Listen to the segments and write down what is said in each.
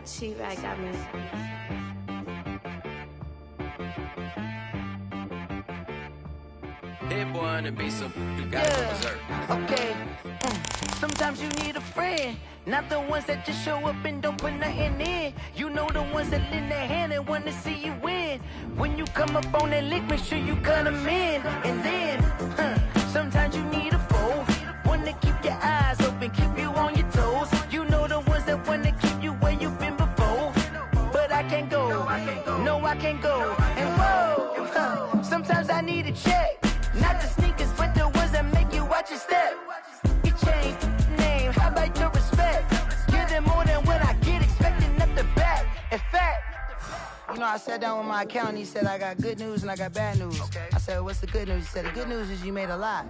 She right got me. Hit one and be some. You got to berserk. Okay. Sometimes you need a friend, not the ones that just show up and don't put nothing in. You know the ones that lend their hand and want to see you win. When you come up on that lick, make sure you cut them in. And then, sometimes you need a foe, one to keep your eyes open, keep you on your toes. You know the ones that want to keep you where you've been before. But I can't go, no I can't go. And whoa, sometimes I need a check. Not the sneakers, but the ones that make you watch your step. You change name, how about your respect? Give them more than what I get, expecting up the back. In fact, you know, I sat down with my accountant, he said I got good news and I got bad news. Okay. I said, what's the good news? He said, the good news is you made a lot.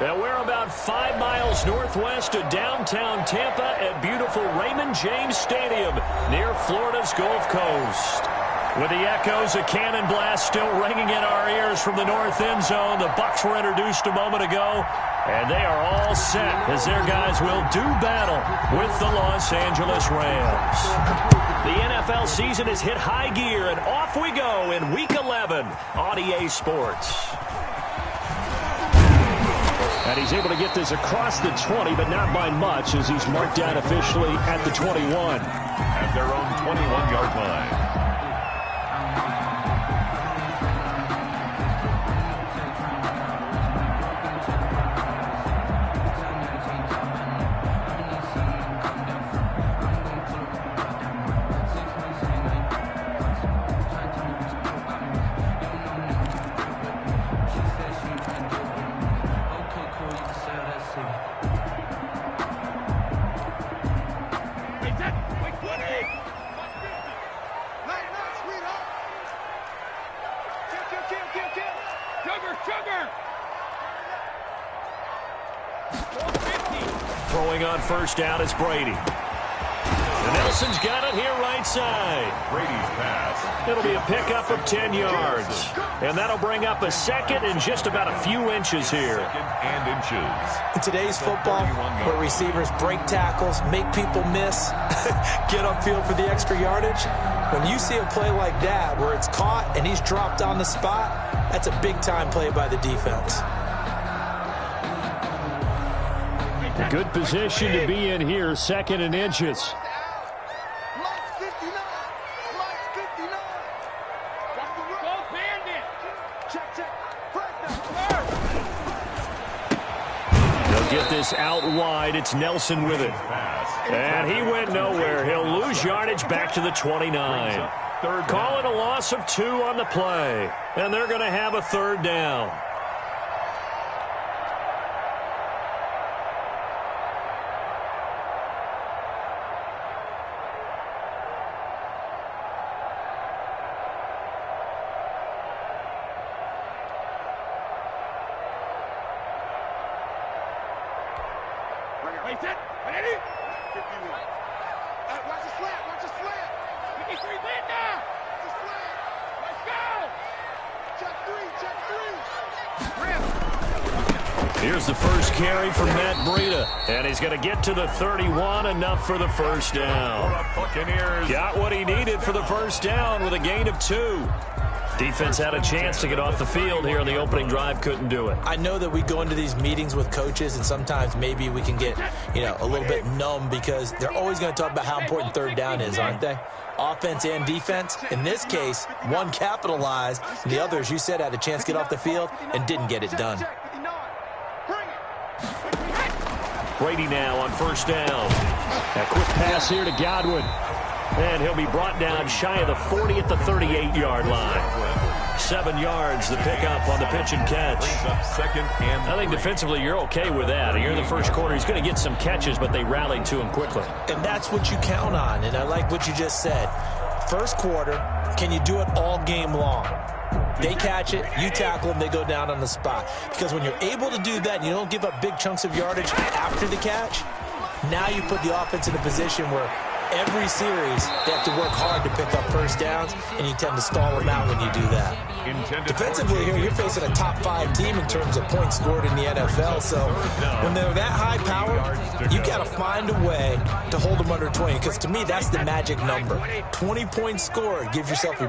And we're about 5 miles northwest of downtown Tampa at beautiful Raymond James Stadium near Florida's Gulf Coast. With the echoes of cannon blast still ringing in our ears from the north end zone, the Bucs were introduced a moment ago, and they are all set as their guys will do battle with the Los Angeles Rams. The NFL season has hit high gear, and off we go in Week 11 on EA Sports. And he's able to get this across the 20, but not by much, as he's marked down officially at the 21. At their own 21-yard line. Throwing on first down is Brady. And Nelson's got it here right side. Brady's pass. It'll be a pickup of 10 yards. And that'll bring up a second and just about a few inches here. Second and inches. In today's football, where receivers break tackles, make people miss, get upfield for the extra yardage, when you see a play like that where it's caught and he's dropped on the spot, that's a big-time play by the defense. A good position to be in here, second and inches. They'll get this out wide. It's Nelson with it. And he went nowhere. He'll lose yardage back to the 29. Call it a loss of 2 on the play. And they're going to have a third down. Here's the first carry from Matt Breida, and he's going to get to the 31, enough for the first down. Got what he needed for the first down with a gain of 2. Defense had a chance to get off the field here on the opening drive, couldn't do it. I know that we go into these meetings with coaches, and sometimes maybe we can get, a little bit numb because they're always going to talk about how important third down is, aren't they? Offense and defense. In this case, one capitalized, and the other, as you said, had a chance to get off the field and didn't get it done. Brady now on first down. A quick pass here to Godwin. And he'll be brought down shy of the 40 at the 38-yard line. 7 yards, the pickup on the pitch and catch. I think defensively you're okay with that. You're in the first quarter. He's going to get some catches, but they rallied to him quickly. And that's what you count on, and I like what you just said. First quarter, can you do it all game long? They catch it, you tackle them, they go down on the spot. Because when you're able to do that and you don't give up big chunks of yardage after the catch, now you put the offense in a position where every series, they have to work hard to pick up first downs, and you tend to stall them out when you do that. Defensively here, you're facing a top 5 team in terms of points scored in the NFL, so when they're that high powered, you got to find a way to hold them under 20, because to me, that's the magic number. 20 points scored, you give yourself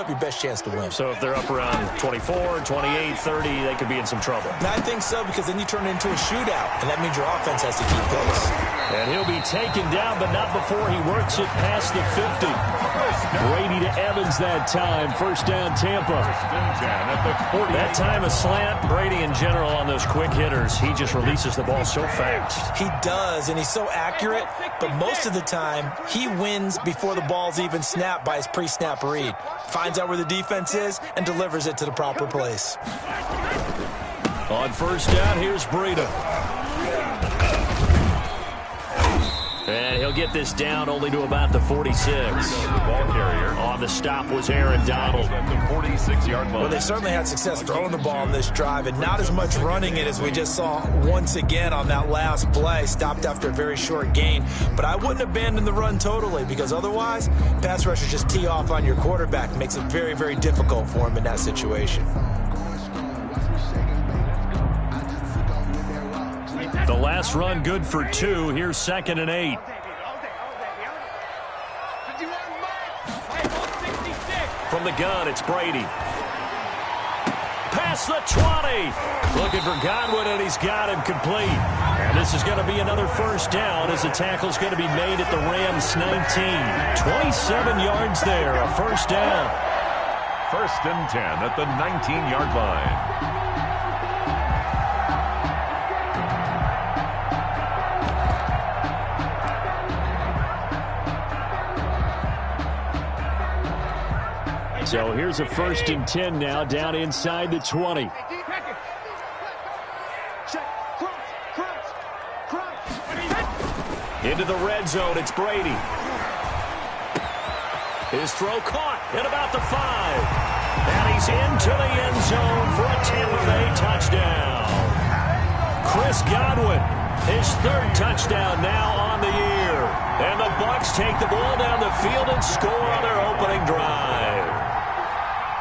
your best chance to win. So if they're up around 24, 28, 30, they could be in some trouble. And I think so, because then you turn it into a shootout, and that means your offense has to keep pace. And he'll be taken down, but not before he works it past the 50. Brady to Evans that time. First down, Tampa. That time a slant. Brady in general on those quick hitters. He just releases the ball so fast. He does, and he's so accurate, but most of the time he wins before the ball's even snapped by his pre-snap read. Finds out where the defense is and delivers it to the proper place. On first down, here's Breida. And he'll get this down only to about the 46. Ball carrier. On the stop was Aaron Donald. At the 46-yard line. Well, they certainly had success throwing the ball on this drive, and not as much running it as we just saw once again on that last play. Stopped after a very short gain. But I wouldn't abandon the run totally, because otherwise, pass rushers just tee off on your quarterback. It makes it very, very difficult for him in that situation. The last run good for 2. Here's 2nd and 8. From the gun, it's Brady. Past the 20. Looking for Godwin, and he's got him complete. And this is going to be another first down as the tackle's going to be made at the Rams 19. 27 yards there, a first down. 1st and 10 at the 19-yard line. So here's a 1st and 10 now, down inside the 20. Into the red zone, it's Brady. His throw caught at about the 5. And he's into the end zone for a Tampa Bay touchdown. Chris Godwin, his 3rd touchdown now on the year. And the Bucs take the ball down the field and score on their opening drive.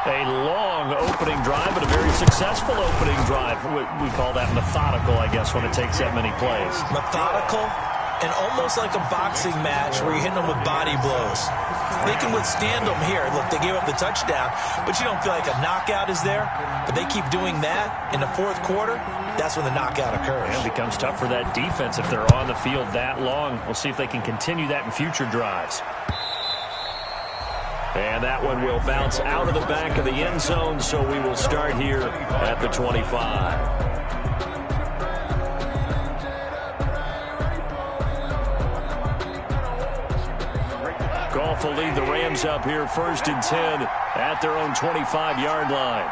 A long opening drive, but a very successful opening drive. We call that methodical, I guess, when it takes that many plays. Methodical and almost like a boxing match where you're hitting them with body blows. They can withstand them here. Look, they gave up the touchdown, but you don't feel like a knockout is there. But they keep doing that in the 4th quarter. That's when the knockout occurs. It becomes tough for that defense if they're on the field that long. We'll see if they can continue that in future drives. And that one will bounce out of the back of the end zone, so we will start here at the 25. Goff will lead the Rams up here 1st and 10 at their own 25-yard line.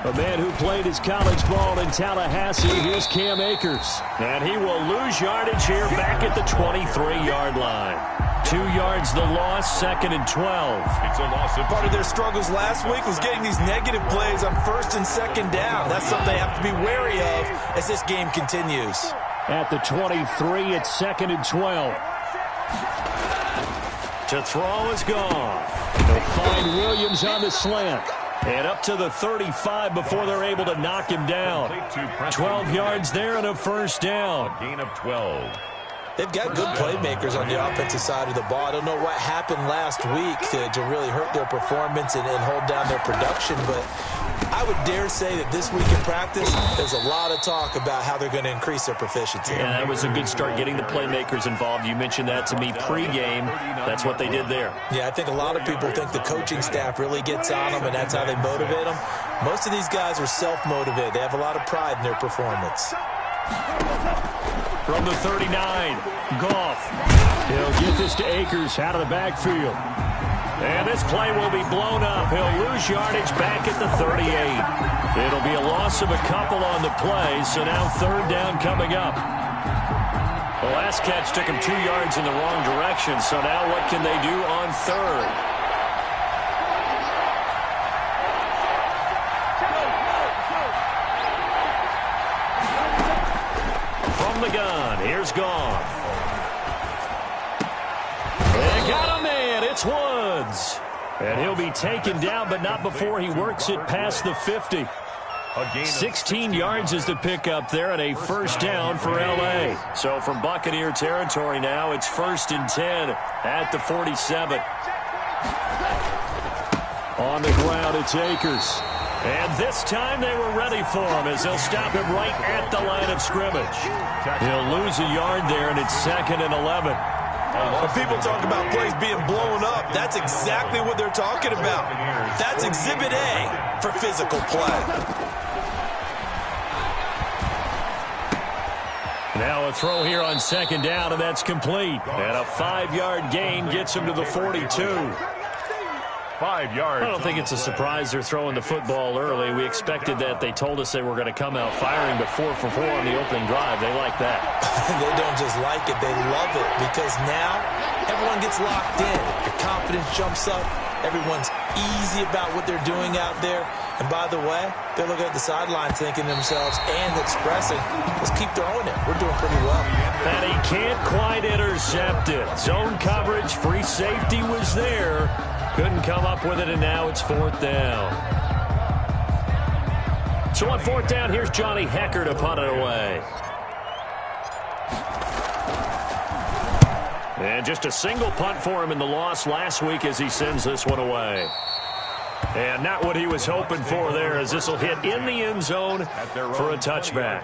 A man who played his college ball in Tallahassee, here's Cam Akers. And he will lose yardage here back at the 23-yard line. 2 yards the loss, 2nd and 12. It's a loss of Part of their struggles last week was getting these negative plays on 1st and 2nd down. That's something they have to be wary of as this game continues. At the 23, it's 2nd and 12. To throw is gone. They'll find Williams on the slant. And up to the 35 before they're able to knock him down. 12 yards there and a first down. A gain of 12. They've got good playmakers on the offensive side of the ball. I don't know what happened last week to really hurt their performance and hold down their production, but I would dare say that this week in practice, there's a lot of talk about how they're going to increase their proficiency. Yeah, that was a good start getting the playmakers involved. You mentioned that to me pregame. That's what they did there. Yeah, I think a lot of people think the coaching staff really gets on them, and that's how they motivate them. Most of these guys are self-motivated. They have a lot of pride in their performance. From the 39, Goff. He'll get this to Akers out of the backfield. And this play will be blown up. He'll lose yardage back at the 38. It'll be a loss of a couple on the play, so now 3rd down coming up. The last catch took him 2 yards in the wrong direction, so now what can they do on 3rd? from the gun. Here's Goff. They got a man. It's Woods. And he'll be taken down, but not before he works it past the 50. 16 yards is the pickup there, and a first down for L.A. So from Buccaneer territory now, it's 1st and 10 at the 47. On the ground, it's Akers. And this time they were ready for him as they'll stop him right at the line of scrimmage. He'll lose a yard there, and it's 2nd and 11. When people talk about plays being blown up, that's exactly what they're talking about. That's Exhibit A for physical play. Now a throw here on 2nd down, and that's complete. And a 5-yard gain gets him to the 42. 5 yards. I don't think it's a surprise they're throwing the football early. We expected that. They told us they were going to come out firing, but 4 for 4 on the opening drive. They like that. They don't just like it, they love it, because now everyone gets locked in. Their confidence jumps up. Everyone's easy about what they're doing out there. And by the way, they're looking at the sidelines thinking to themselves and expressing, let's keep throwing it. We're doing pretty well. And he can't quite intercept it. Zone coverage, free safety was there. Couldn't come up with it, and now it's 4th down. So on 4th down, here's Johnny Hecker to punt it away. And just a single punt for him in the loss last week as he sends this one away. And not what he was hoping for there, as this will hit in the end zone for a touchback.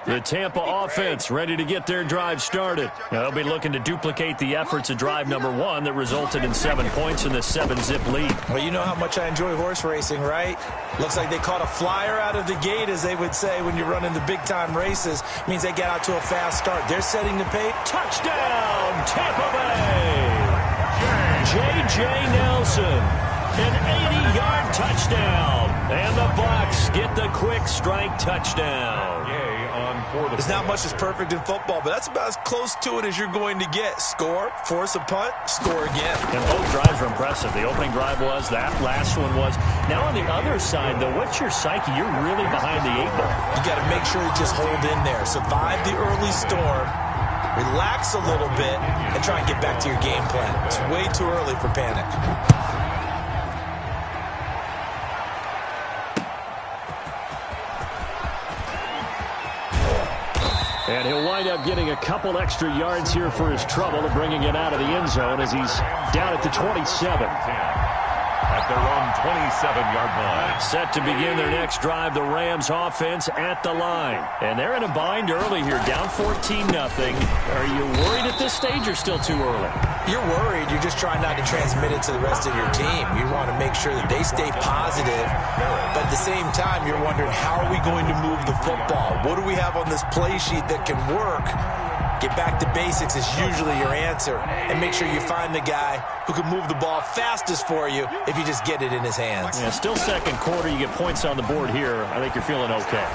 The Tampa offense ready to get their drive started. Now, they'll be looking to duplicate the efforts of drive number 1 that resulted in 7 points in the 7-zip lead. Well, you know how much I enjoy horse racing, right? Looks like they caught a flyer out of the gate, as they would say when you're running the big-time races. Means they get out to a fast start. They're setting the pace. Touchdown, Tampa Bay! J.J. Nelson, an 80-yard touchdown. And the Bucs get the quick strike touchdown. There's not much that's perfect in football, but that's about as close to it as you're going to get. Score, force a punt, score again. And both drives were impressive. The opening drive was, that last one was. Now on the other side, though, what's your psyche? You're really behind the 8 ball. You got to make sure you just hold in there. Survive the early storm, relax a little bit, and try and get back to your game plan. It's way too early for panic. And he'll wind up getting a couple extra yards here for his trouble of bringing it out of the end zone as he's down at the 27. At their own 27-yard line. Set to begin their next drive, the Rams offense at the line. And they're in a bind early here, down 14-0. Are you worried at this stage or still too early? You're worried. You're just trying not to transmit it to the rest of your team. You want to make sure that they stay positive. But at the same time, you're wondering, how are we going to move the football? What do we have on this play sheet that can work? Get back to basics is usually your answer. And make sure you find the guy who can move the ball fastest for you if you just get it in his hands. Yeah, still second quarter. You get points on the board here. I think you're feeling okay.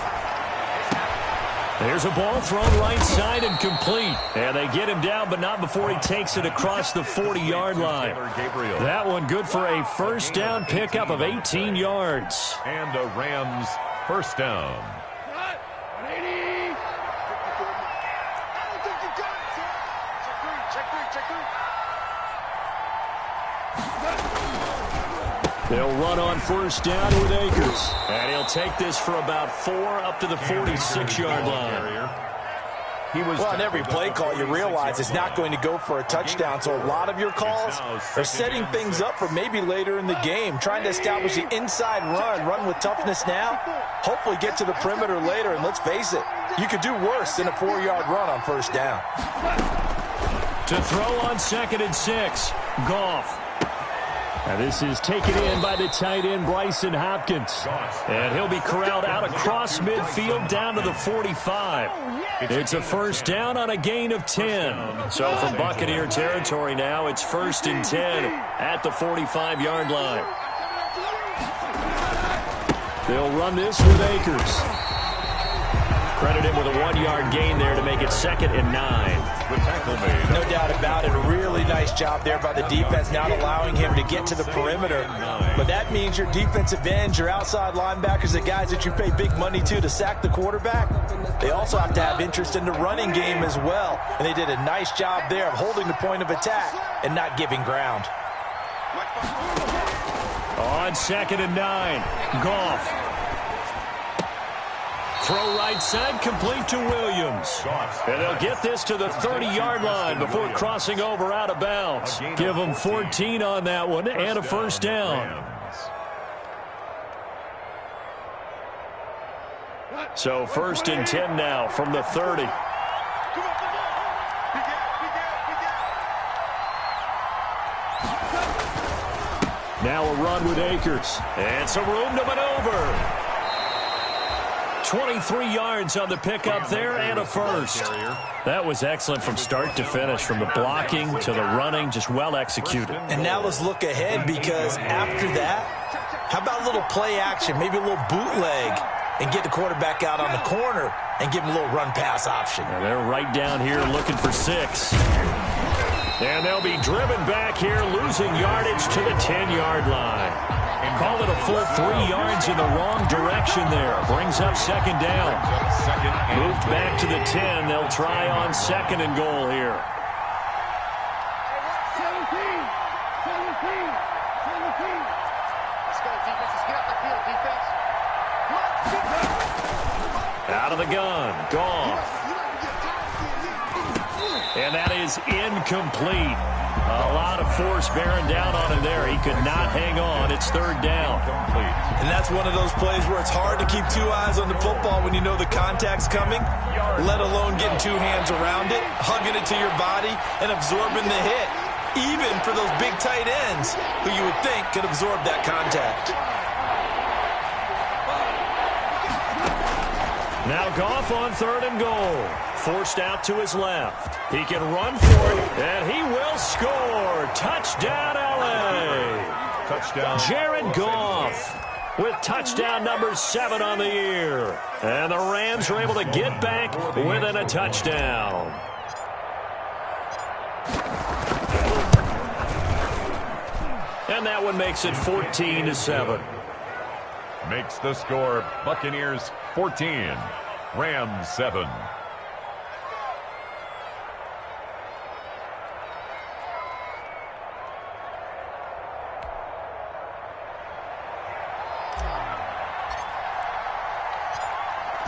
There's a ball thrown right side and complete. And they get him down, but not before he takes it across the 40-yard line. That one good for a first down pickup of 18 yards. And a Rams first down. They'll run on first down with Akers. And he'll take this for about 4 up to the 46-yard line. Well, on every play call, you realize it's not going to go for a touchdown. So a lot of your calls are setting things up for maybe later in the game, trying to establish the inside run with toughness now, hopefully get to the perimeter later. And let's face it, you could do worse than a 4-yard run on first down. To throw on 2nd and 6, Goff. Now this is taken in by the tight end, Bryson Hopkins. And he'll be corralled out across midfield down to the 45. It's a first down on a gain of 10. So from Buccaneer territory now, it's 1st and 10 at the 45-yard line. They'll run this with Akers. Credit him with a 1-yard gain there to make it 2nd and 9. The tackle made. No doubt about it. A really nice job there by the defense, not allowing him to get to the perimeter. But that means your defensive ends, your outside linebackers, the guys that you pay big money to sack the quarterback, they also have to have interest in the running game as well. And they did a nice job there of holding the point of attack and not giving ground. On 2nd and 9, Goff. Throw right side, complete to Williams. And they'll get this to the 30-yard line before crossing over out of bounds. Give them 14 on that one and a first down. So 1st and 10 now from the 30. Now a run with Akers. And some room to maneuver. 23 yards on the pickup there and a first. That was excellent from start to finish, from the blocking to the running, just well executed. And now let's look ahead, because after that, how about a little play action, maybe a little bootleg, and get the quarterback out on the corner and give him a little run-pass option. And they're right down here looking for 6. And they'll be driven back here, losing yardage to the 10-yard line. Call it a full 3 yards in the wrong direction there. Brings up 2nd down. Moved back to the 10. They'll try on 2nd and goal here. 17. Let's go, defense. Let's get up the field, defense. Out of the gun. Goff. And that is incomplete. A lot of force bearing down on him there. He could not hang on. It's 3rd down. And that's one of those plays where it's hard to keep 2 eyes on the football when you know the contact's coming, let alone getting 2 hands around it, hugging it to your body, and absorbing the hit, even for those big tight ends who you would think could absorb that contact. Now Goff on 3rd and goal. Forced out to his left. He can run for it, and he will score. Touchdown, L.A. Touchdown. Jared Goff with touchdown number 7 on the year. And the Rams are able to get back within a touchdown. And that one makes it 14-7. Makes the score Buccaneers 14, Rams 7.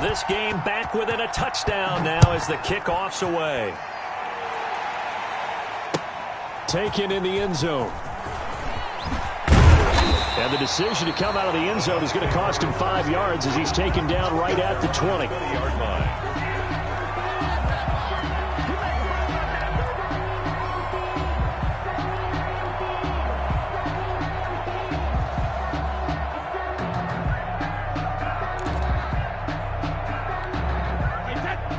This game back within a touchdown now as the kickoff's away. Taken in the end zone. And the decision to come out of the end zone is going to cost him 5 yards as he's taken down right at the 20-yard line.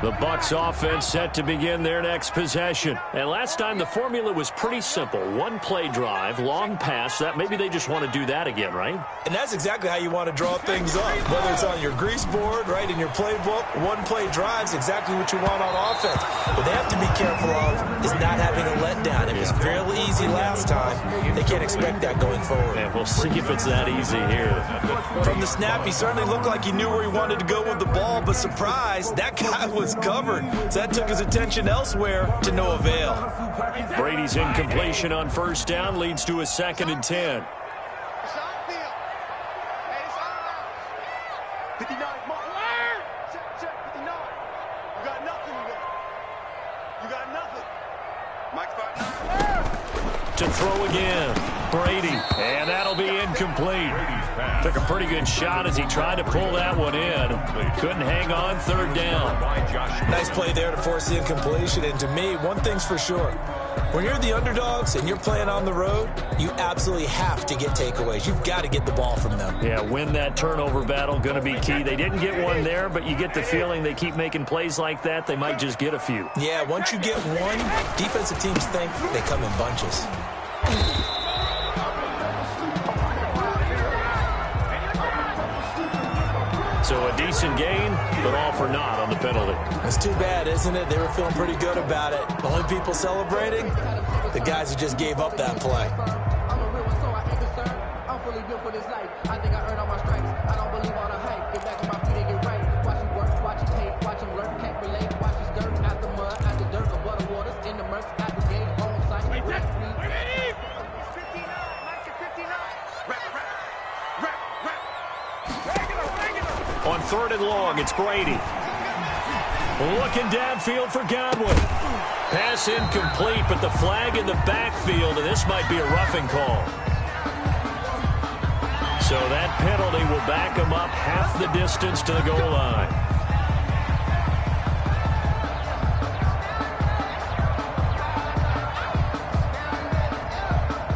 The Bucs offense set to begin their next possession. And last time the formula was pretty simple. 1-play drive, long pass. That maybe they just want to do that again, right? And that's exactly how you want to draw things up. Whether it's on your grease board, right, in your playbook, 1-play drive's exactly what you want on offense. What they have to be careful of is not having a letdown. It was fairly easy last time. They can't expect that going forward. And we'll see if it's that easy here. From the snap, he certainly looked like he knew where he wanted to go with the ball, but surprise, that guy was covered. So that took his attention elsewhere to no avail. Brady's incompletion on 1st down leads to a 2nd and 10. It's on field. Hey, it's on. 59. Check 59. You got nothing today. You got nothing. Mike's back. To throw again. Brady. And that'll be incomplete. Took a pretty good shot as he tried to pull that one in. Couldn't hang on. 3rd down. Nice play there to force the incompletion. And to me, one thing's for sure. When you're the underdogs and you're playing on the road, you absolutely have to get takeaways. You've got to get the ball from them. Yeah, win that turnover battle, going to be key. They didn't get one there, but you get the feeling they keep making plays like that, they might just get a few. Yeah, once you get one, defensive teams think they come in bunches. So So a decent gain, but all for naught on the penalty. It's too bad, isn't it? They were feeling pretty good about it. The only people celebrating, the guys who just gave up that play. I'm fully built for this life. I think I earned all my stripes. I don't believe all the hype. Get back on my feet and get right. Watch you work, watch you tape, watch him lurk, can't relate. Watch you skirt out the mud, out the dirt, above the waters, in the murks, out the gate, on site. Wait, 59, Mike, 59. On 3rd and long, it's Brady. Looking downfield for Godwin. Pass incomplete, but the flag in the backfield, and this might be a roughing call. So that penalty will back him up half the distance to the goal line.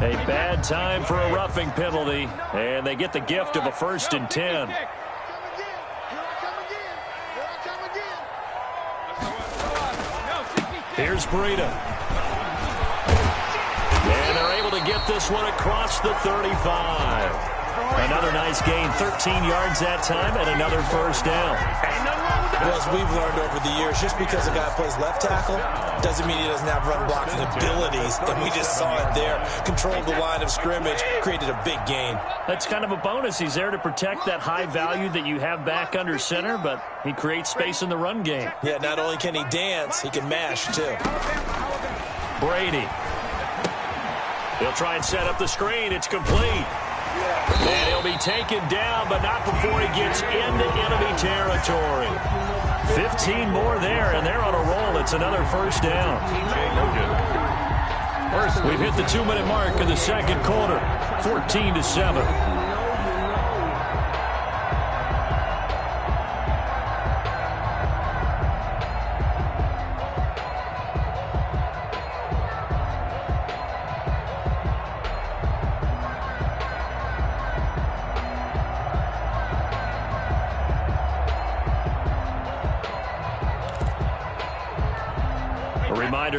A bad time for a roughing penalty, and they get the gift of a 1st and 10. Here's Breida. And they're able to get this one across the 35. Another nice gain, 13 yards that time, and another 1st down. Well, as we've learned over the years, just because a guy plays left tackle doesn't mean he doesn't have run blocking abilities, and we just saw it there. Controlled the line of scrimmage, created a big gain. That's kind of a bonus. He's there to protect that high value that you have back under center, but he creates space in the run game. Yeah, not only can he dance, he can mash, too. Brady. He'll try and set up the screen. It's complete. And he'll be taken down, but not before he gets into enemy territory. 15 more there, and they're on a roll. It's another 1st down. We've hit the 2-minute mark in the 2nd quarter, 14-7.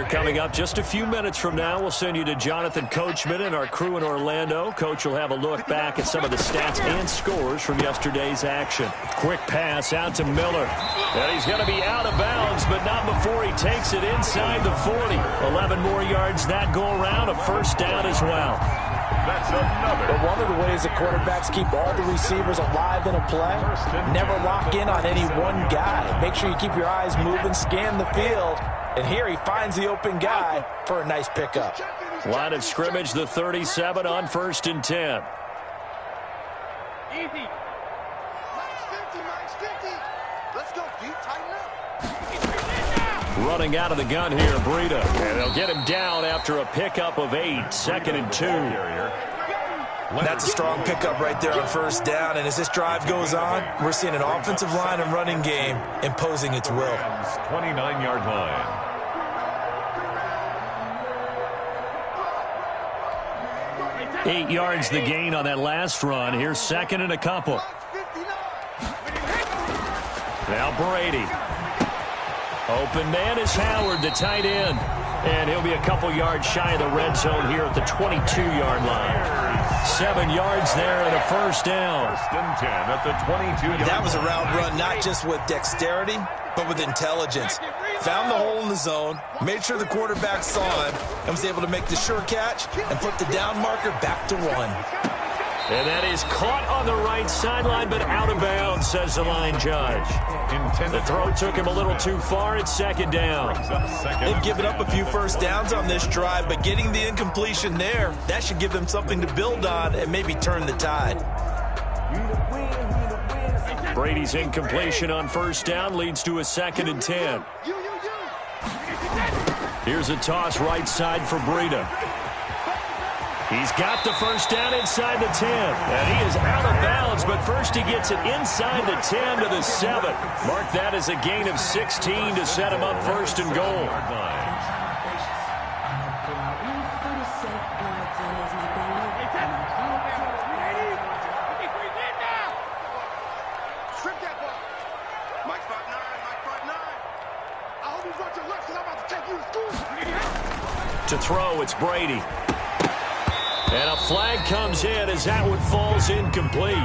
Coming up just a few minutes from now, we'll send you to Jonathan Coachman and our crew in Orlando. Coach will have a look back at some of the stats and scores from yesterday's action. Quick pass out to Miller. And he's going to be out of bounds, but not before he takes it inside the 40. 11 more yards that go around, a 1st down as well. That's another. But one of the ways the quarterbacks keep all the receivers alive in a play, never lock in on any one guy. Make sure you keep your eyes moving, scan the field. And here he finds the open guy for a nice pickup. Line of scrimmage, the 37 on 1st and 10. Easy. Mike's 50. Let's go, Pete. Tighten up. Running out of the gun here, Breida. And they'll get him down after a pickup of 8. 2nd and 2. That's a strong pickup right there on 1st down. And as this drive goes on, we're seeing an offensive line and running game imposing its will. 29-yard line. Eight yards the gain on that last run. Here's 2nd and a couple. Now Brady. Open man is Howard, the tight end. And he'll be a couple yards shy of the red zone here at the 22-yard line. 7 yards there and a 1st down. 1st and 10 at the 22-yard line. That was a route run not just with dexterity, but with intelligence. Found the hole in the zone, made sure the quarterback saw him, and was able to make the sure catch and put the down marker back to 1. And that is caught on the right sideline, but out of bounds, says the line judge. The throw took him a little too far. It's 2nd down. They've given up a few 1st downs on this drive, but getting the incompletion there, that should give them something to build on and maybe turn the tide. Brady's incompletion on 1st down leads to a 2nd and 10. Here's a toss right side for Breida. He's got the 1st down inside the 10. And he is out of bounds, but first he gets it inside the 10 to the 7. Mark that as a gain of 16 to set him up 1st and goal. To throw, it's Brady. And a flag comes in as that one falls incomplete.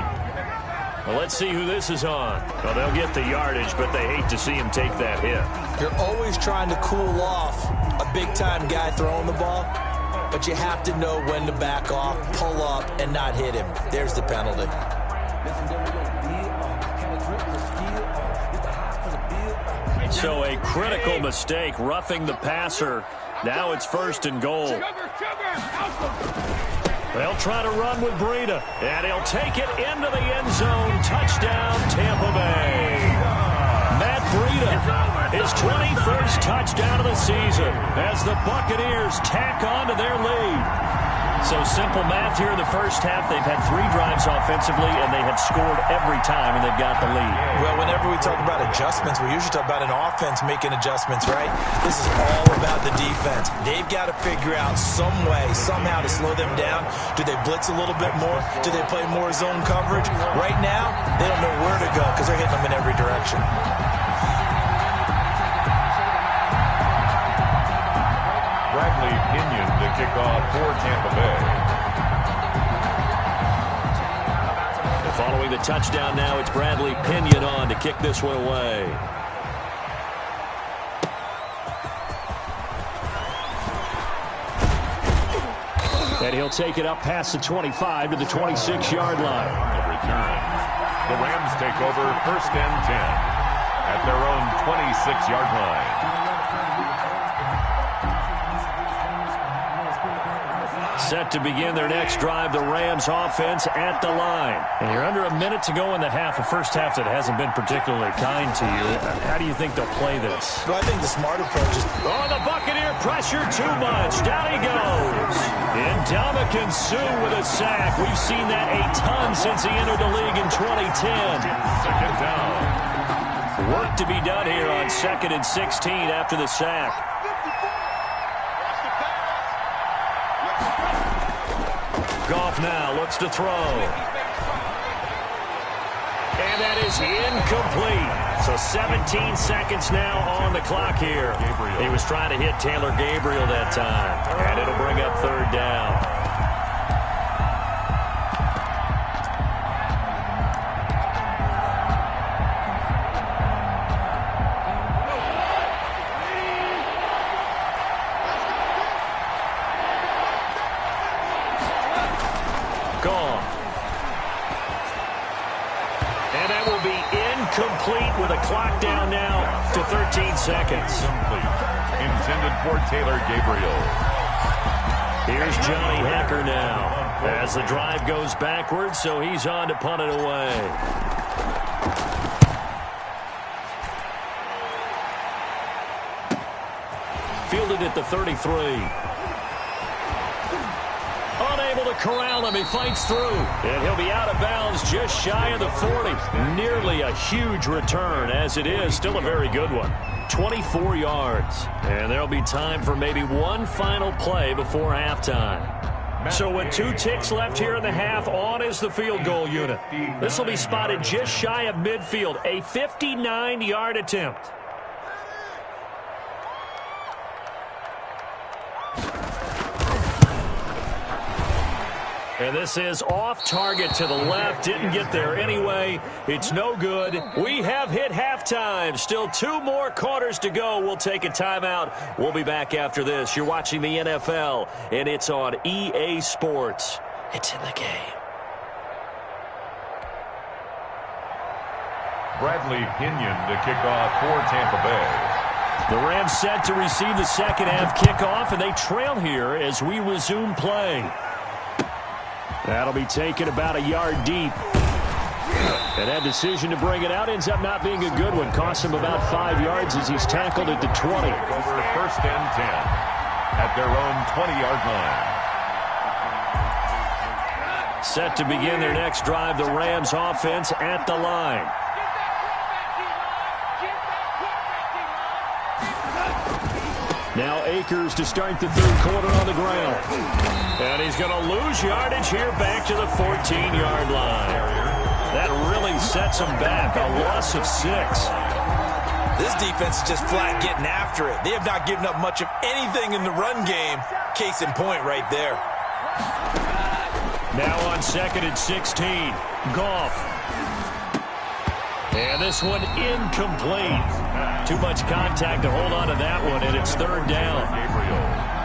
Well, let's see who this is on. Well, they'll get the yardage, but they hate to see him take that hit. You're always trying to cool off a big-time guy throwing the ball, but you have to know when to back off, pull up, and not hit him. There's the penalty. So a critical mistake, roughing the passer. Now it's 1st and goal. They'll try to run with Breida, and he'll take it into the end zone. Touchdown, Tampa Bay. Matt Breida, his 21st touchdown of the season as the Buccaneers tack on to their lead. So simple math here in the first half. They've had 3 drives offensively, and they have scored every time, and they've got the lead. Well, whenever we talk about adjustments, we usually talk about an offense making adjustments, right? This is all about the defense. They've got to figure out some way, somehow to slow them down. Do they blitz a little bit more? Do they play more zone coverage? Right now, they don't know where to go because they're hitting them in every direction. Bradley Pinion to kick off for Tampa Bay. And following the touchdown now, it's Bradley Pinion on to kick this one away. And he'll take it up past the 25 to the 26-yard line. The return. The Rams take over 1st and 10 at their own 26-yard line. Set to begin their next drive, the Rams offense at the line. And you're under a minute to go in the half, a first half that hasn't been particularly kind to you. How do you think they'll play this? Well, I think the smart approach is... Oh, the Buccaneer pressure too much. Down he goes. And Ndamukong Suh with a sack. We've seen that a ton since he entered the league in 2010. 2nd down. Work to be done here on 2nd and 16 after the sack. Goff now looks to throw. And that is incomplete. So 17 seconds now on the clock here. He was trying to hit Taylor Gabriel that time. And it'll bring up 3rd down. Complete with a clock down now to 13 seconds. Intended for Taylor Gabriel. Here's Johnny Hecker now as the drive goes backwards, so he's on to punt it away. Fielded at the 33. Unable to corral him. He fights through. And he'll be out of bounds just shy of the 40. Nearly a huge return as it is. Still a very good one. 24 yards. And there'll be time for maybe one final play before halftime. So with 2 ticks left here in the half, on is the field goal unit. This will be spotted just shy of midfield. A 59-yard attempt. And this is off target to the left. Didn't get there anyway. It's no good. We have hit halftime. Still 2 more quarters to go. We'll take a timeout. We'll be back after this. You're watching the NFL, and it's on EA Sports. It's in the game. Bradley Pinion to kick off for Tampa Bay. The Rams set to receive the second half kickoff, and they trail here as we resume play. That'll be taken about a yard deep. And that decision to bring it out ends up not being a good one. Costs him about 5 yards as he's tackled at the 20. Over 1st and 10 at their own 20-yard line. Set to begin their next drive, the Rams offense at the line. Now Akers to start the 3rd quarter on the ground. And he's going to lose yardage here back to the 14-yard line. That really sets him back, a loss of 6. This defense is just flat getting after it. They have not given up much of anything in the run game. Case in point right there. Now on 2nd and 16. Goff. And this one incomplete. Too much contact to hold on to that one, and it's 3rd down.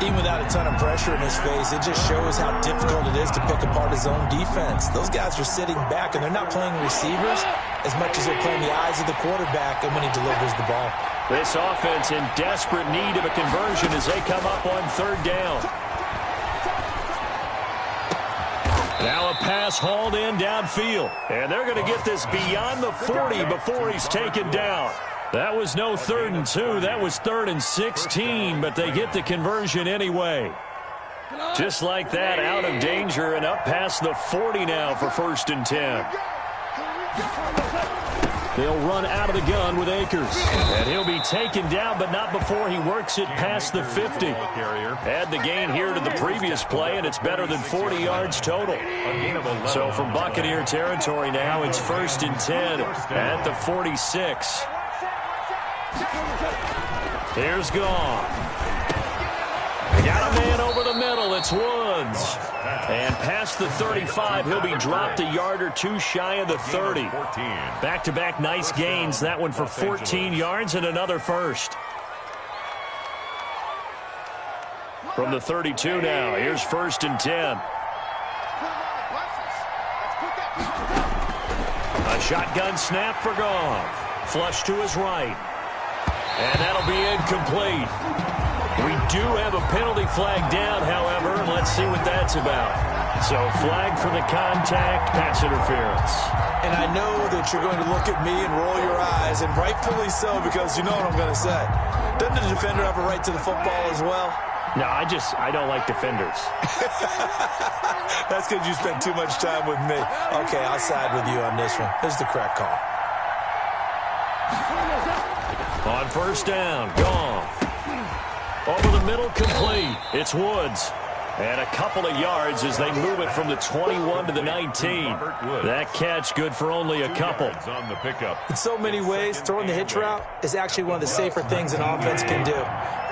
Even without a ton of pressure in his face, it just shows how difficult it is to pick apart his own defense. Those guys are sitting back, and they're not playing receivers as much as they're playing the eyes of the quarterback and when he delivers the ball. This offense in desperate need of a conversion as they come up on 3rd down. Now a pass hauled in downfield. And they're going to get this beyond the 40 before he's taken down. That was no 3rd and 2. That was 3rd and 16, but they get the conversion anyway. Just like that, out of danger and up past the 40 now for 1st and 10. They'll run out of the gun with Akers. And he'll be taken down, but not before he works it past the 50. Add the gain here to the previous play, and it's better than 40 yards total. So from Buccaneer territory now, it's 1st and 10 at the 46. Here's Goff. Got a man over the middle. It's Woods. And past the 35, he'll be dropped a yard or two shy of the 30. Back-to-back nice gains. That one for 14 yards and another first. From the 32 now, here's 1st and 10. A shotgun snap for Goff. Flush to his right. And that'll be incomplete. We do have a penalty flag down, however, and let's see what that's about. So flag for the contact, pass interference. And I know that you're going to look at me and roll your eyes, and rightfully so, because you know what I'm going to say. Doesn't the defender have a right to the football as well? No, I don't like defenders. That's because you spent too much time with me. Okay, I'll side with you on this one. This is the correct call. On 1st down, Goff. Over the middle, complete. It's Woods. And a couple of yards as they move it from the 21 to the 19. That catch good for only a couple. In so many ways, throwing the hitch route is actually one of the safer things an offense can do.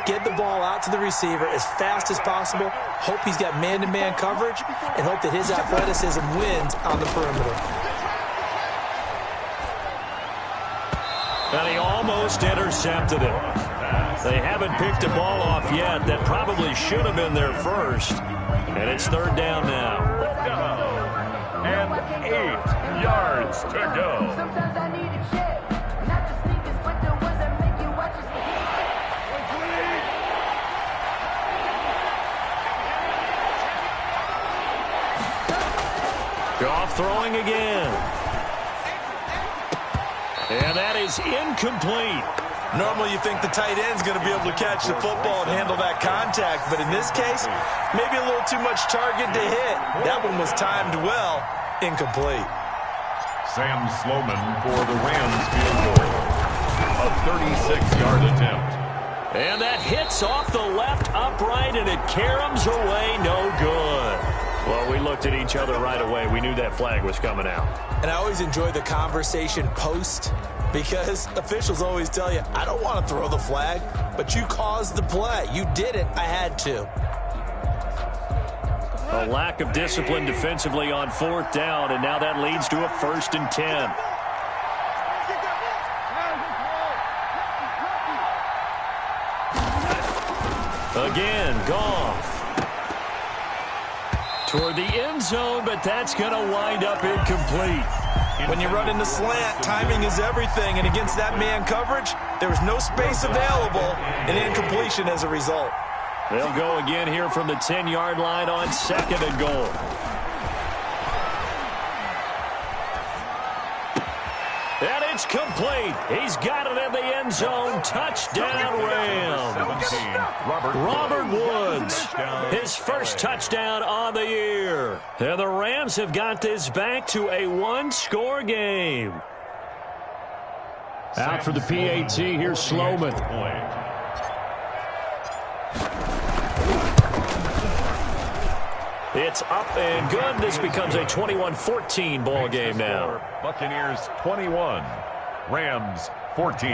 Get the ball out to the receiver as fast as possible, hope he's got man-to-man coverage, and hope that his athleticism wins on the perimeter. And he almost intercepted it. They haven't picked a ball off yet. That probably should have been their first. And it's 3rd down now. And 8 yards to go. Sometimes I need a check, not the sneakers, but the ones that make you watch us. Goff throwing again. And that is incomplete. Normally you think the tight end's going to be able to catch the football and handle that contact, but in this case, maybe a little too much target to hit. That one was timed well, incomplete. Sam Sloman for the Rams field goal. A 36-yard attempt. And that hits off the left upright, and it caroms away, no good. Well, we looked at each other right away. We knew that flag was coming out. And I always enjoy the conversation post, because officials always tell you, I don't want to throw the flag, but you caused the play. You did it. I had to. A lack of discipline defensively on 4th down, and now that leads to a 1st and 10. Again, Goff. Toward the end zone, but that's going to wind up incomplete. When you run in the slant, timing is everything, and against that man coverage, there was no space available, and incompletion as a result. They'll go again here from the 10-yard line on 2nd and goal. And it's complete. He's got it in the end zone. Touchdown, Rams. Robert Woods, his first touchdown on the year. And the Rams have got this back to a one-score game. Out for the PAT, here's Sloman. It's up and good. This becomes a 21-14 ball game now. Buccaneers 21, Rams 14.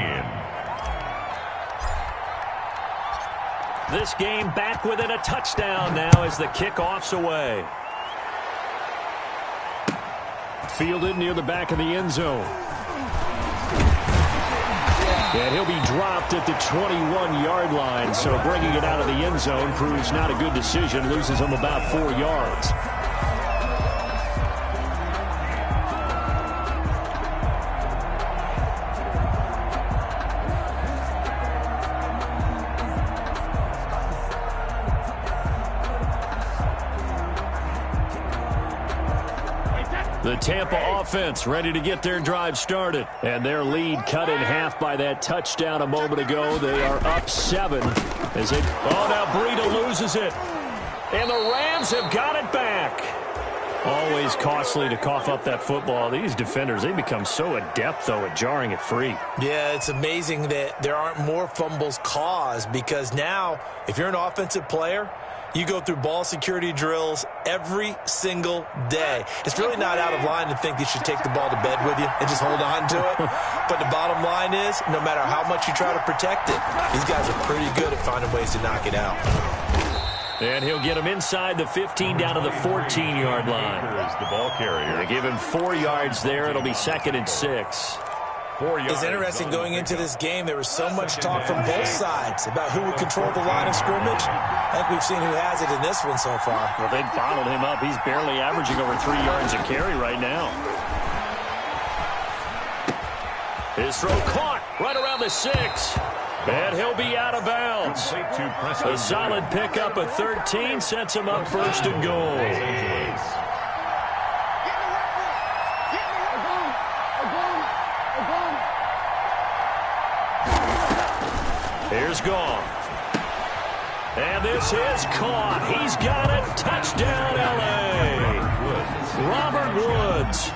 This game back within a touchdown now as the kickoff's away. Fielded near the back of the end zone. And he'll be dropped at the 21-yard line, so bringing it out of the end zone proves not a good decision, loses him about 4 yards. The Tampa offense ready to get their drive started. And their lead cut in half by that touchdown a moment ago. They are up 7. Now Breida loses it. And the Rams have got it back. Always costly to cough up that football. These defenders, they become so adept, though, at jarring it free. Yeah, it's amazing that there aren't more fumbles caused, because now, if you're an offensive player, you go through ball security drills every single day. It's really not out of line to think you should take the ball to bed with you and just hold on to it. But the bottom line is, no matter how much you try to protect it, these guys are pretty good at finding ways to knock it out. And he'll get him inside the 15 down to the 14-yard line. Here's the ball carrier. They give him 4 yards there. It'll be 2nd and 6. It's interesting going into this game. There was so much talk from both sides about who would control the line of scrimmage. I think we've seen who has it in this one so far. Well, they've bottled him up. He's barely averaging over 3 yards a carry right now. His throw caught right around the 6. And he'll be out of bounds. A solid pickup of 13 sets him up 1st and goal. Here's Goff. And this is caught. He's got it. Touchdown, L.A. Robert Woods,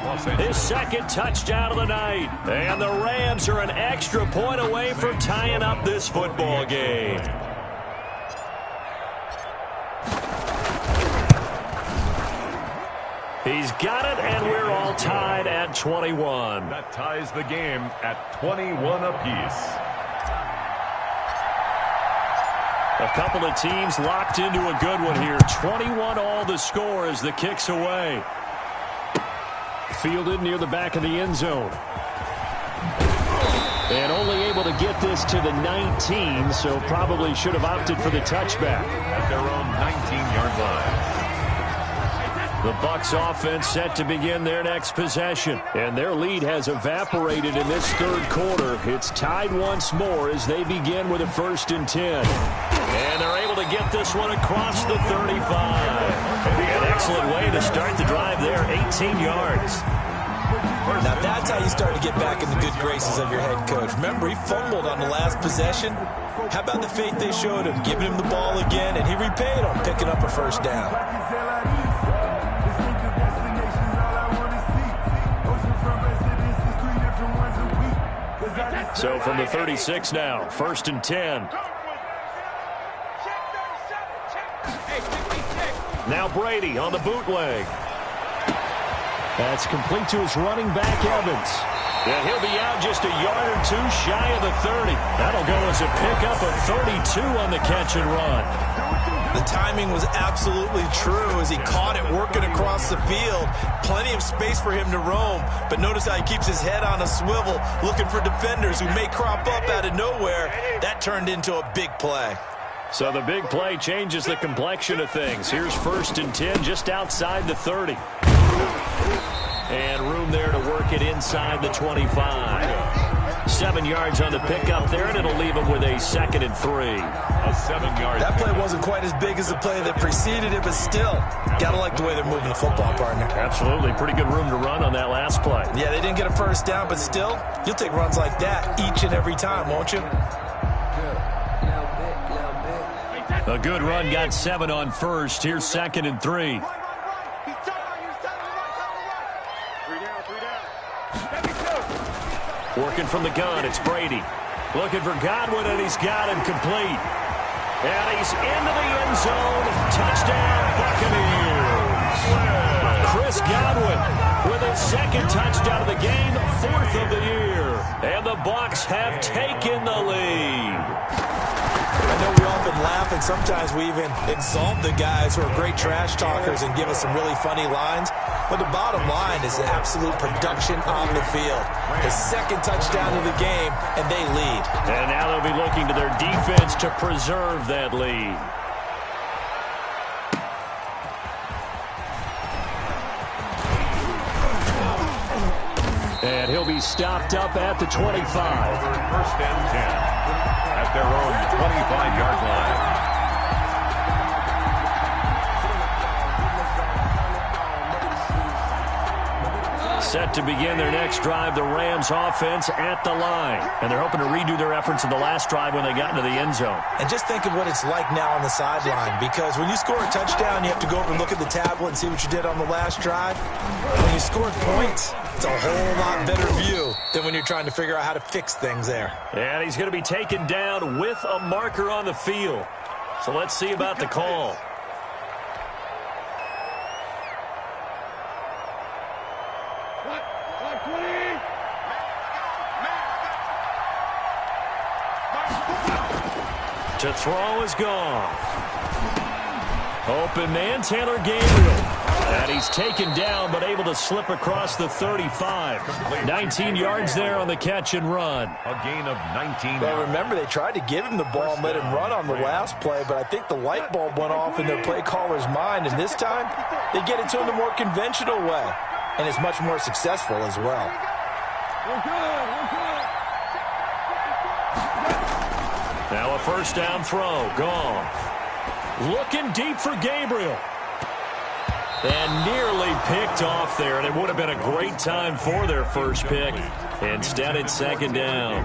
his 2nd touchdown of the night. And the Rams are an extra point away from tying up this football game. He's got it, and we're all tied at 21. That ties the game at 21 apiece. A couple of teams locked into a good one here. 21 all the score as the kick's away. Fielded near the back of the end zone. And only able to get this to the 19, so probably should have opted for the touchback. At their own 19-yard line. The Bucs offense set to begin their next possession. And their lead has evaporated in this 3rd quarter. It's tied once more as they begin with a 1st and 10. And they're able to get this one across the 35. An excellent way to start the drive there, 18 yards. Now that's how you start to get back in the good graces of your head coach. Remember, he fumbled on the last possession. How about the faith they showed him, giving him the ball again, and he repaid on picking up a 1st down. So from the 36 now, 1st and 10. Now Brady on the bootleg. That's complete to his running back, Evans. And he'll be out just a yard or 2 shy of the 30. That'll go as a pickup of 32 on the catch and run. The timing was absolutely true as he caught it working across the field. Plenty of space for him to roam, but notice how he keeps his head on a swivel, looking for defenders who may crop up out of nowhere. That turned into a big play. So the big play changes the complexion of things. Here's 1st and 10 just outside the 30. And room there to work it inside the 25. 7 yards on the pickup there, and it'll leave him with a 2nd and 3. A 7-yard. That play wasn't quite as big as the play that preceded it, but still, got to like the way they're moving the football, partner. Absolutely. Pretty good room to run on that last play. Yeah, they didn't get a 1st down, but still, you'll take runs like that each and every time, won't you? A good run, got 7 on 1st. Here's 2nd and 3. Working from the gun, it's Brady. Looking for Godwin, and he's got him complete. And he's into the end zone. Touchdown, Buccaneers. Chris Godwin with his 2nd touchdown of the game, 4th of the year. And the Bucs have taken the lead. know we often laugh, and sometimes we even exalt the guys who are great trash talkers and give us some really funny lines. But the bottom line is absolute production on the field. The second touchdown of the game, and they lead. And now they'll be looking to their defense to preserve that lead. And he'll be stopped up at the 25. First and 10 at their own 25-yard line. Set to begin their next drive, the Rams offense at the line. And they're hoping to redo their efforts in the last drive when they got into the end zone. And just think of what it's like now on the sideline, because when you score a touchdown, you have to go over and look at the tablet and see what you did on the last drive. When you scored points, it's a whole lot better view than when you're trying to figure out how to fix things there. And he's going to be taken down with a marker on the field. So let's see about the call. To throw is gone. Open man, Taylor Gabriel. And he's taken down, but able to slip across the 35. 19 yards there on the catch and run. A gain of 19. Well, remember, they tried to give him the ball and let him run on the last play, but I think the light bulb went off in their play caller's mind, and this time they get it to him the more conventional way, and it's much more successful as well. We're good. Now a first down throw, gone. Looking deep for Gabriel. And nearly picked off there, and it would have been a great time for their first pick. Instead, it's second down.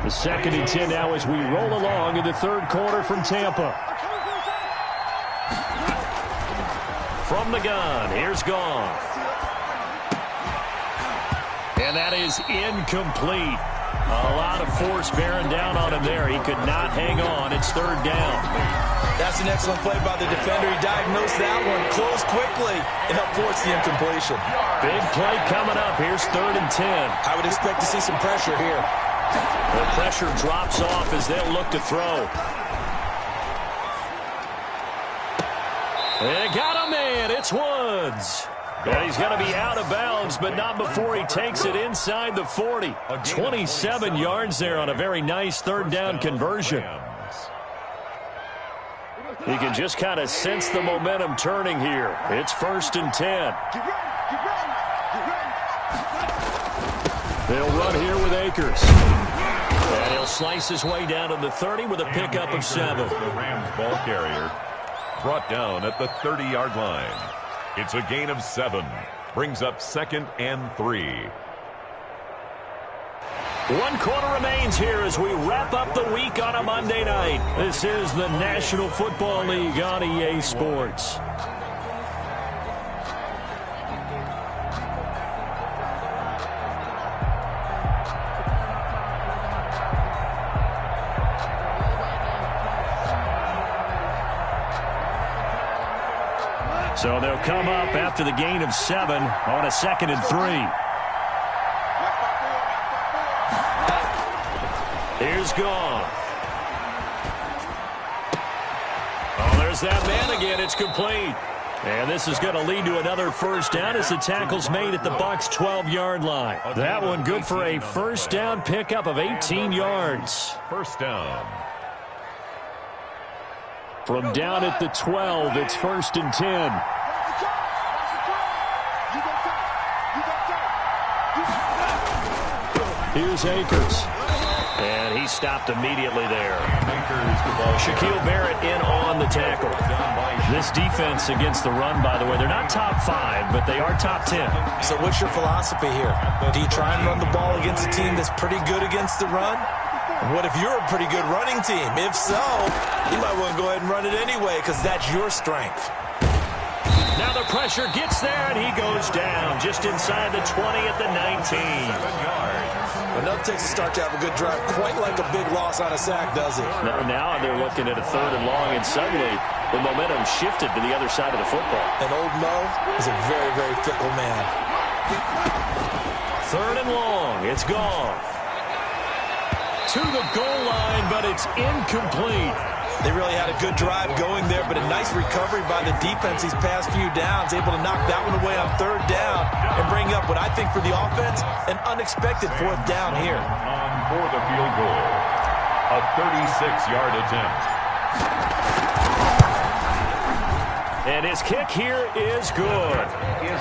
The 2nd and 10 now as we roll along in the third quarter from Tampa. From the gun, here's Goff. And that is incomplete. A lot of force bearing down on him there. He could not hang on. It's third down. That's an excellent play by the defender. He diagnosed that one, closed quickly, and helped force the incompletion. Big play coming up. Here's 3rd and 10. I would expect to see some pressure here. The pressure drops off as they'll look to throw. They got a man. It's Woods. And he's going to be out of bounds, but not before he takes it inside the 40. 27 yards there on a very nice third down conversion. You can just kind of sense the momentum turning here. It's 1st and 10. They'll run here with Akers. And he'll slice his way down to the 30 with a pickup of 7. The Rams ball carrier brought down at the 30-yard line. It's a gain of 7. Brings up 2nd and 3. 1 quarter remains here as we wrap up the week on a Monday night. This is the National Football League on EA Sports. So they'll come up after the gain of 7 on a 2nd and 3. Here's Goff. Oh, there's that man again. It's complete. And this is going to lead to another first down as the tackle's made at the Bucs' 12-yard line. That one good for a first down pickup of 18 yards. First down. From down at the 12, it's 1st and 10. Here's Akers. And he stopped immediately there. Shaquille Barrett in on the tackle. This defense against the run, by the way, they're not top 5, but they are top 10. So what's your philosophy here? Do you try and run the ball against a team that's pretty good against the run? What if you're a pretty good running team? If so, you might want to go ahead and run it anyway because that's your strength. Now the pressure gets there, and he goes down just inside the 20 at the 19. Enough takes a start to have a good drive, quite like a big loss on a sack, does it? Now they're looking at a 3rd and long, and suddenly the momentum shifted to the other side of the football. And old Mo is a very, very fickle man. 3rd and long. It's Goff. 2 to the goal line, but it's incomplete. They really had a good drive going there, but a nice recovery by the defense these past few downs, able to knock that one away on third down and bring up what I think for the offense, an unexpected fourth down here. For the field goal, a 36-yard attempt. And his kick here is good.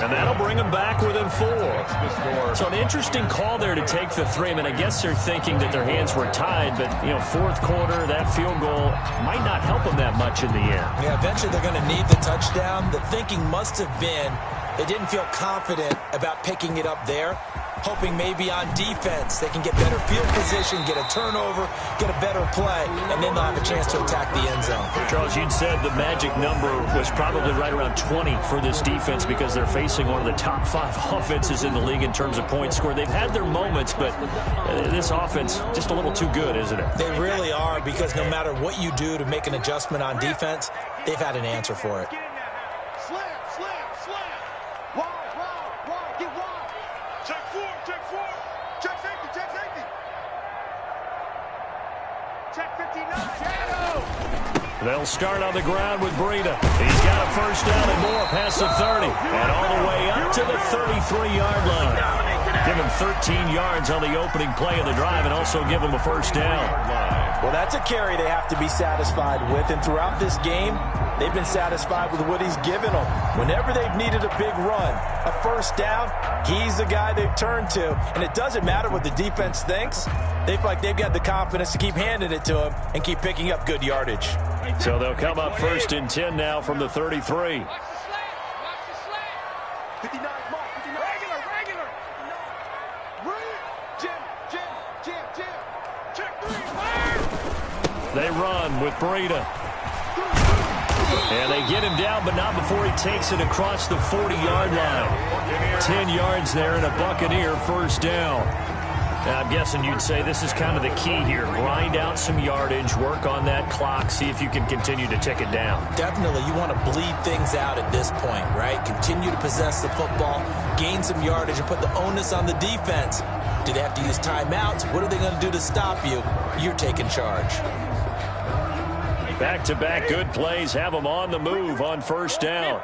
And that'll bring him back within 4. So an interesting call there to take the 3. I mean, I guess they're thinking that their hands were tied, but, you know, fourth quarter, that field goal might not help them that much in the end. Yeah, eventually they're going to need the touchdown. The thinking must have been they didn't feel confident about picking it up there, hoping maybe on defense they can get better field position, get a turnover, get a better play, and then they'll have a chance to attack the end zone. Charles, you'd said the magic number was probably right around 20 for this defense because they're facing one of the top 5 offenses in the league in terms of points scored. They've had their moments, but this offense just a little too good, isn't it? They really are, because no matter what you do to make an adjustment on defense, they've had an answer for it. They'll start on the ground with Breida. He's got a first down and more past the 30. And all the way up to the 33-yard line. Give him 13 yards on the opening play of the drive and also give him a first down. Well, that's a carry they have to be satisfied with. And throughout this game, they've been satisfied with what he's given them. Whenever they've needed a big run, a first down, he's the guy they've turned to. And it doesn't matter what the defense thinks. They feel like they've got the confidence to keep handing it to him and keep picking up good yardage. So they'll come up 1st and 10 now from the 33. They run with Breida. And they get him down, but not before he takes it across the 40-yard line. 10 yards there and a Buccaneer first down. Now, I'm guessing you'd say this is kind of the key here. Grind out some yardage, work on that clock, see if you can continue to tick it down. Definitely. You want to bleed things out at this point, right? Continue to possess the football, gain some yardage, and put the onus on the defense. Do they have to use timeouts? What are they going to do to stop you? You're taking charge. Back-to-back good plays have them on the move on first down.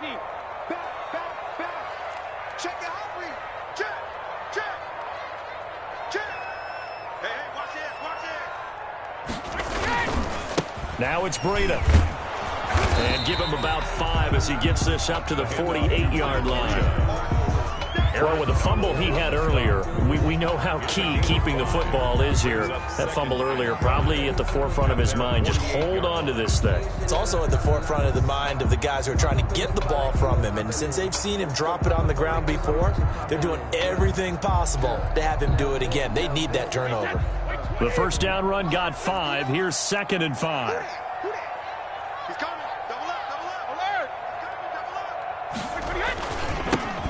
Now it's Breida. And give him about 5 as he gets this up to the 48-yard line. Well, with the fumble he had earlier, we know how key keeping the football is here. That fumble earlier probably at the forefront of his mind. Just hold on to this thing. It's also at the forefront of the mind of the guys who are trying to get the ball from him. And since they've seen him drop it on the ground before, they're doing everything possible to have him do it again. They need that turnover. The first down run got 5. Here's 2nd and 5.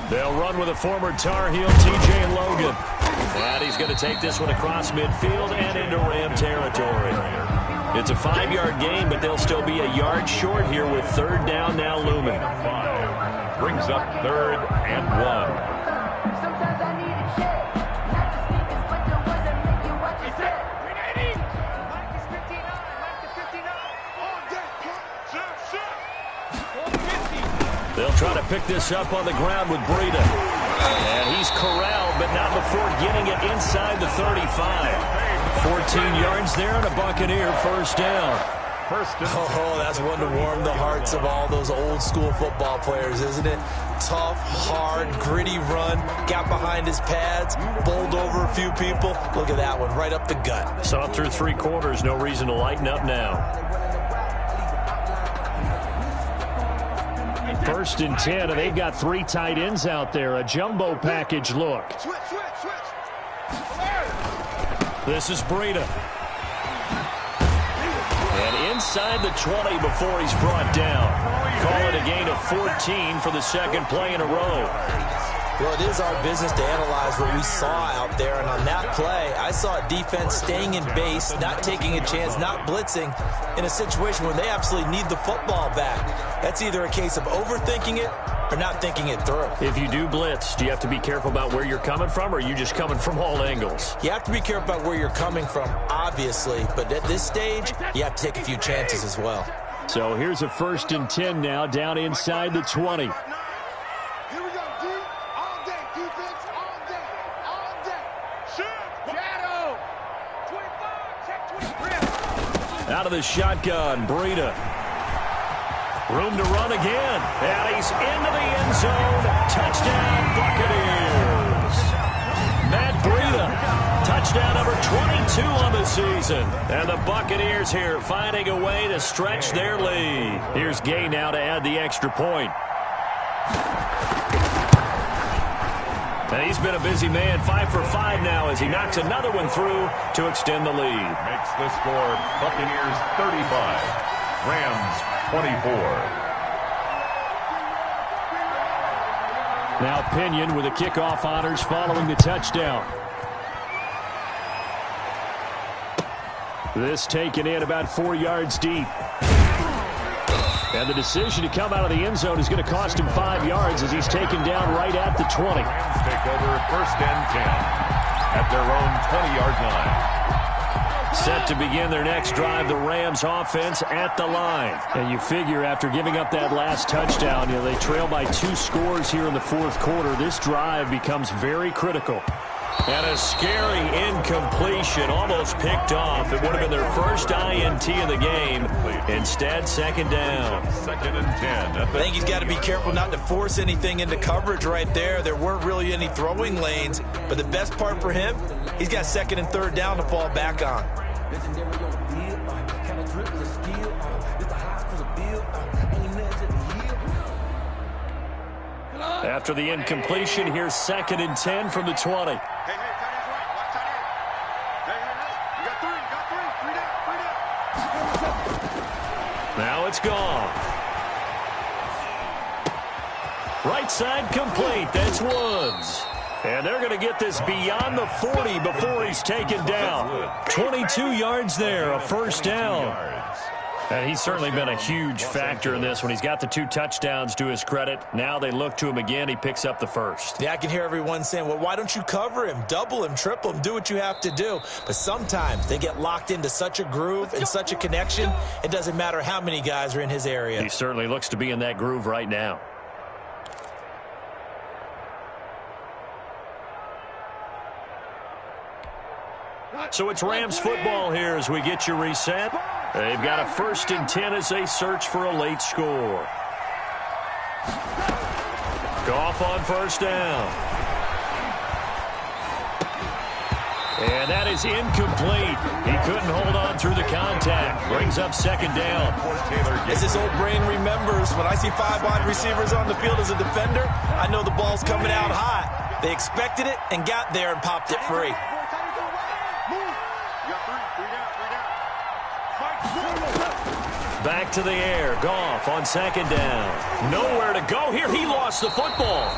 They'll run with a former Tar Heel, T.J. Logan. And he's going to take this one across midfield and into Ram territory. It's a 5-yard gain, but they'll still be a yard short here with third down now looming. 5 brings up 3rd and 1. Sometimes I need a check, not the sneakers, but the ones that make you watch your step. Mike is 59, Mike is 59. On deck, They'll try to pick this up on the ground with Breida. And he's corralled, but not before getting it inside the 35. 14 yards there and a Buccaneer first down. Oh, that's one to warm the hearts of all those old school football players, isn't it? Tough, hard, gritty run, got behind his pads, bowled over a few people. Look at that one, right up the gut. Saw it through 3 quarters, no reason to lighten up now. 1st and 10, and they've got 3 tight ends out there. A jumbo package look. This is Breida. And inside the 20 before he's brought down. Call it a gain of 14 for the 2nd play in a row. Well, it is our business to analyze what we saw out there, and on that play, I saw a defense staying in base, not taking a chance, not blitzing, in a situation where they absolutely need the football back. That's either a case of overthinking it are not thinking it through. If you do blitz, do you have to be careful about where you're coming from, or are you just coming from all angles? You have to be careful about where you're coming from, obviously, but at this stage, you have to take a few chances as well. So here's a 1st and 10 now, down inside the 20. Out of the shotgun, Breida. Room to run again. And he's into the end zone. Touchdown, Buccaneers. Matt Breida, touchdown number 22 on the season. And the Buccaneers here finding a way to stretch their lead. Here's Gay now to add the extra point. And he's been a busy man, 5 for 5 now as he knocks another one through to extend the lead. Makes the score Buccaneers 35, Rams 24. Now Pinion with the kickoff honors following the touchdown. This taken in about 4 yards deep. And the decision to come out of the end zone is going to cost him 5 yards as he's taken down right at the 20. Rams take over 1st and 10 at their own 20-yard line. Set to begin their next drive, the Rams offense at the line. And you figure after giving up that last touchdown, they trail by 2 scores here in the 4th quarter. This drive becomes very critical. And a scary incompletion, almost picked off. It would have been their first INT of the game. Instead, 2nd down. 2nd and 10. I think he's got to be careful not to force anything into coverage right there. There weren't really any throwing lanes. But the best part for him, he's got 2nd and 3rd down to fall back on. After the incompletion, here's 2nd and 10 from the 20. Now it's gone. Right side complete. That's Woods. And they're going to get this beyond the 40 before he's taken down. 22 yards there, a 1st down. And he's certainly been a huge factor in this when he's got the 2 touchdowns to his credit. Now they look to him again. He picks up the 1st. Yeah, I can hear everyone saying, well, why don't you cover him, double him, triple him, do what you have to do. But sometimes they get locked into such a groove and such a connection, it doesn't matter how many guys are in his area. He certainly looks to be in that groove right now. So it's Rams football here as we get you reset. They've got a 1st and 10 as they search for a late score. Goff on 1st down. And that is incomplete. He couldn't hold on through the contact. Brings up 2nd down. As his old brain remembers, when I see 5 wide receivers on the field as a defender, I know the ball's coming out hot. They expected it and got there and popped it free. Back to the air. Goff on 2nd down. Nowhere to go here. He lost the football.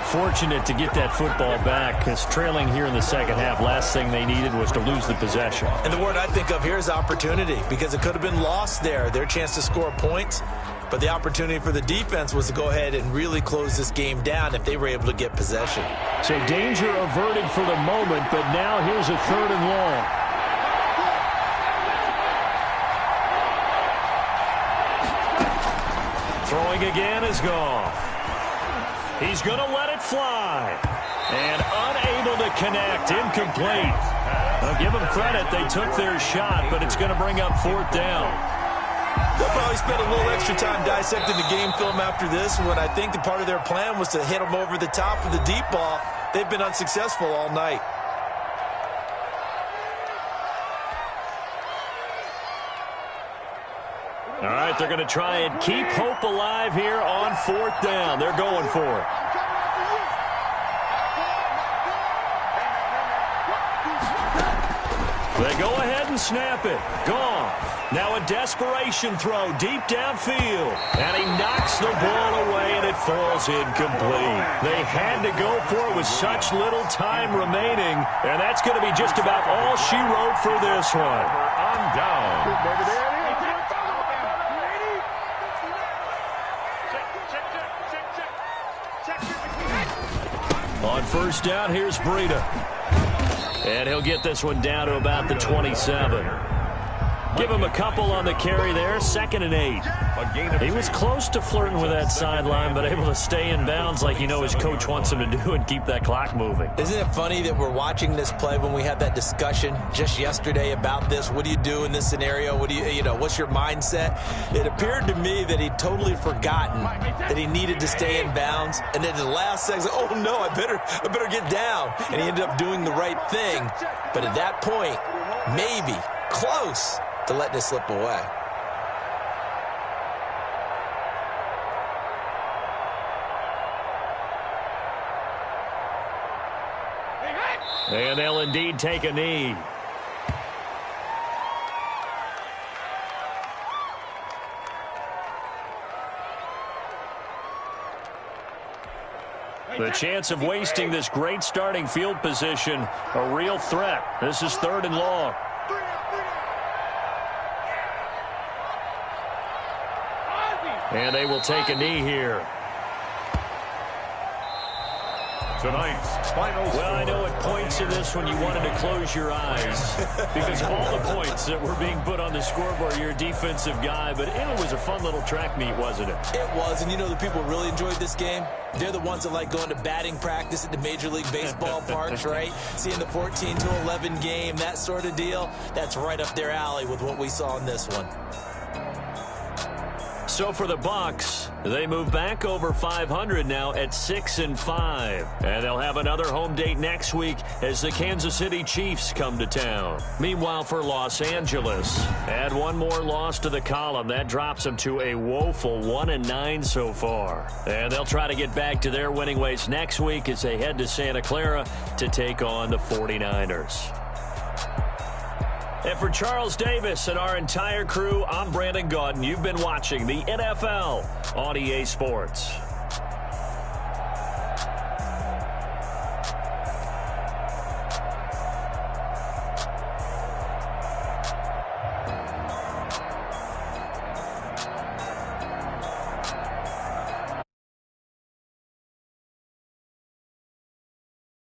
Fortunate to get that football back because trailing here in the 2nd half, last thing they needed was to lose the possession. And the word I think of here is opportunity because it could have been lost there. Their chance to score points. But the opportunity for the defense was to go ahead and really close this game down if they were able to get possession. So danger averted for the moment, but now here's a 3rd and long. Throwing again is Goff. He's going to let it fly. And unable to connect. Incomplete. I'll give them credit. They took their shot, but it's going to bring up 4th down. They'll probably spend a little extra time dissecting the game film after this when I think the part of their plan was to hit them over the top of the deep ball. They've been unsuccessful all night. All right, they're going to try and keep hope alive here on 4th down. They're going for it. They go ahead and snap it. Gone. Now a desperation throw deep downfield. And he knocks the ball away, and it falls incomplete. They had to go for it with such little time remaining. And that's going to be just about all she wrote for this one. On down. On first down, here's Breida. And he'll get this one down to about the 27. Give him a couple on the carry there. 2nd and 8. He was close to flirting with that sideline, but able to stay in bounds like his coach wants him to do and keep that clock moving. Isn't it funny that we're watching this play when we had that discussion just yesterday about this? What do you do in this scenario? What do what's your mindset? It appeared to me that he'd totally forgotten that he needed to stay in bounds, and then in the last second, oh no, I better get down. And he ended up doing the right thing. But at that point, maybe close to letting it slip away. And they'll indeed take a knee. The chance of wasting this great starting field position, a real threat. This is 3rd and long. And they will take a knee here. Tonight's final score. Well, I know at points in this when you wanted to close your eyes because of all the points that were being put on the scoreboard. You're a defensive guy, but it was a fun little track meet, wasn't it? It was, and the people really enjoyed this game? They're the ones that like going to batting practice at the Major League Baseball parks, right? Seeing the 14-11 game, that sort of deal. That's right up their alley with what we saw in this one. So for the Bucs, they move back over 500 now at 6-5. And they'll have another home date next week as the Kansas City Chiefs come to town. Meanwhile, for Los Angeles, add one more loss to the column. That drops them to a woeful 1-9 so far. And they'll try to get back to their winning ways next week as they head to Santa Clara to take on the 49ers. And for Charles Davis and our entire crew, I'm Brandon Gaudin. You've been watching the NFL on EA Sports.